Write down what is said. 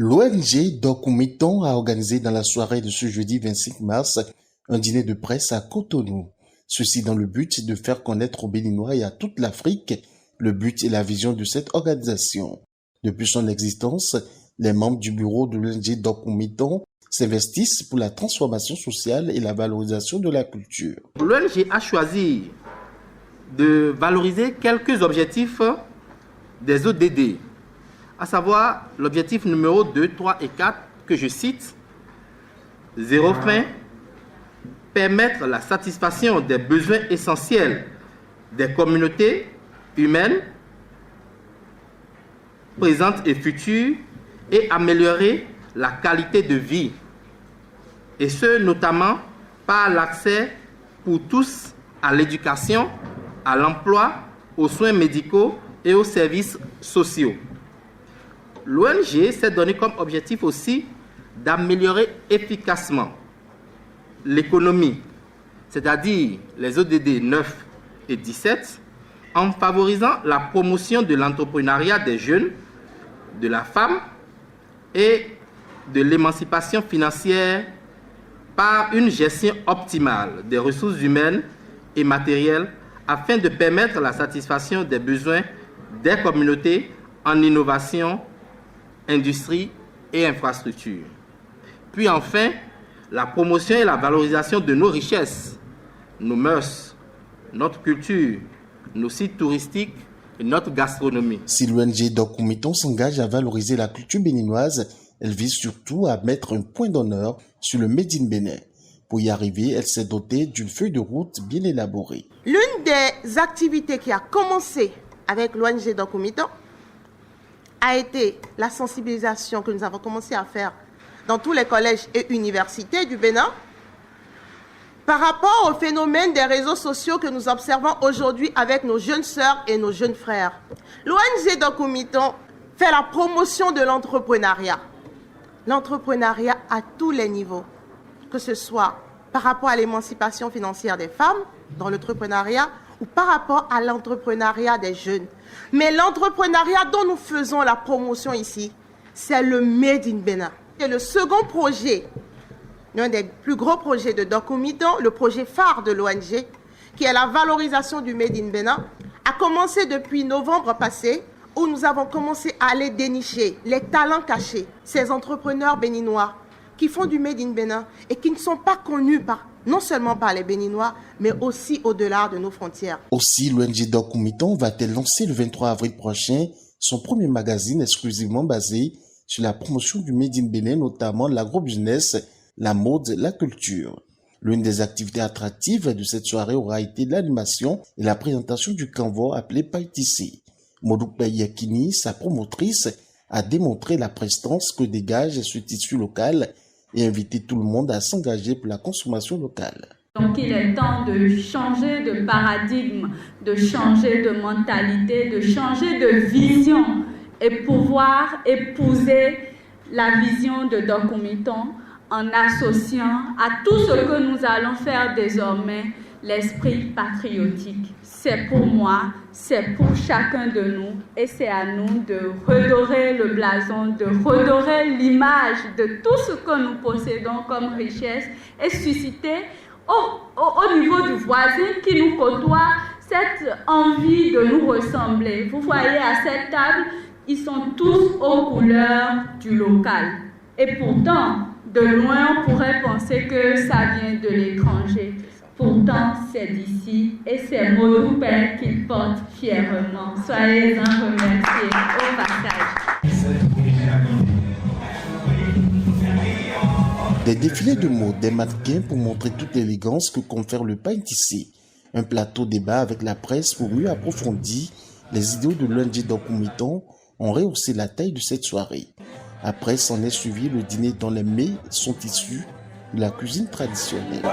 L'ONG Dokumiton a organisé dans la soirée de ce jeudi 25 mars un dîner de presse à Cotonou. Ceci dans le but de faire connaître aux Béninois et à toute l'Afrique le but et la vision de cette organisation. Depuis son existence, les membres du bureau de l'ONG Dokumiton s'investissent pour la transformation sociale et la valorisation de la culture. L'ONG a choisi de valoriser quelques objectifs des ODD, à savoir l'objectif numéro 2, 3 et 4 que je cite: zéro faim, permettre la satisfaction des besoins essentiels des communautés humaines présentes et futures et améliorer la qualité de vie, et ce notamment par l'accès pour tous à l'éducation, à l'emploi, aux soins médicaux et aux services sociaux. L'ONG s'est donné comme objectif aussi d'améliorer efficacement l'économie, c'est-à-dire les ODD 9 et 17, en favorisant la promotion de l'entrepreneuriat des jeunes, de la femme et de l'émancipation financière par une gestion optimale des ressources humaines et matérielles afin de permettre la satisfaction des besoins des communautés en innovation, industrie et infrastructure. Puis enfin, la promotion et la valorisation de nos richesses, nos mœurs, notre culture, nos sites touristiques et notre gastronomie. Si l'ONG Dokumiton s'engage à valoriser la culture béninoise, elle vise surtout à mettre un point d'honneur sur le Made in Bénin. Pour y arriver, elle s'est dotée d'une feuille de route bien élaborée. L'une des activités qui a commencé avec l'ONG Dokumiton a été la sensibilisation que nous avons commencé à faire dans tous les collèges et universités du Bénin par rapport au phénomène des réseaux sociaux que nous observons aujourd'hui avec nos jeunes sœurs et nos jeunes frères. L'ONG Dokumiton fait la promotion de l'entrepreneuriat. L'entrepreneuriat à tous les niveaux, que ce soit par rapport à l'émancipation financière des femmes dans l'entrepreneuriat ou par rapport à l'entrepreneuriat des jeunes. Mais l'entrepreneuriat dont nous faisons la promotion ici, c'est le Made in Bénin. Et le second projet, l'un des plus gros projets de Dokumiton, le projet phare de l'ONG, qui est la valorisation du Made in Bénin, a commencé depuis novembre passé, où nous avons commencé à aller dénicher les talents cachés, ces entrepreneurs béninois qui font du Made in Bénin et qui ne sont pas connus non seulement par les Béninois, mais aussi au-delà de nos frontières. Aussi, l'ONG Dokumiton va-t-elle lancer le 23 avril prochain son premier magazine exclusivement basé sur la promotion du Made in Bénin, notamment l'agrobusiness, la mode, la culture. L'une des activités attractives de cette soirée aura été l'animation et la présentation du canevas appelé Païtissi. Modoupe Yakini, sa promotrice, a démontré la prestance que dégage ce tissu local et invité tout le monde à s'engager pour la consommation locale. Donc il est temps de changer de paradigme, de changer de mentalité, de changer de vision et pouvoir épouser la vision de Dokumiton en associant à tout ce que nous allons faire désormais l'esprit patriotique. C'est pour moi, c'est pour chacun de nous et c'est à nous de redorer le blason, de redorer l'image de tout ce que nous possédons comme richesse et susciter au niveau du voisin qui nous côtoie cette envie de nous ressembler. Vous voyez à cette table, ils sont tous aux couleurs du local. Et pourtant, de loin, on pourrait penser que ça vient de l'étranger. Pourtant, c'est d'ici et c'est Modoupe qu'il porte fièrement. Soyez-en remerciés au passage. Des défilés de mode, des mannequins pour montrer toute l'élégance que confère le Païtissi. Un plateau débat avec la presse pour mieux approfondir les idéaux de l'ONG Dokumiton ont rehaussé la taille de cette soirée. Après, s'en est suivi le dîner dont les mets sont issus de la cuisine traditionnelle.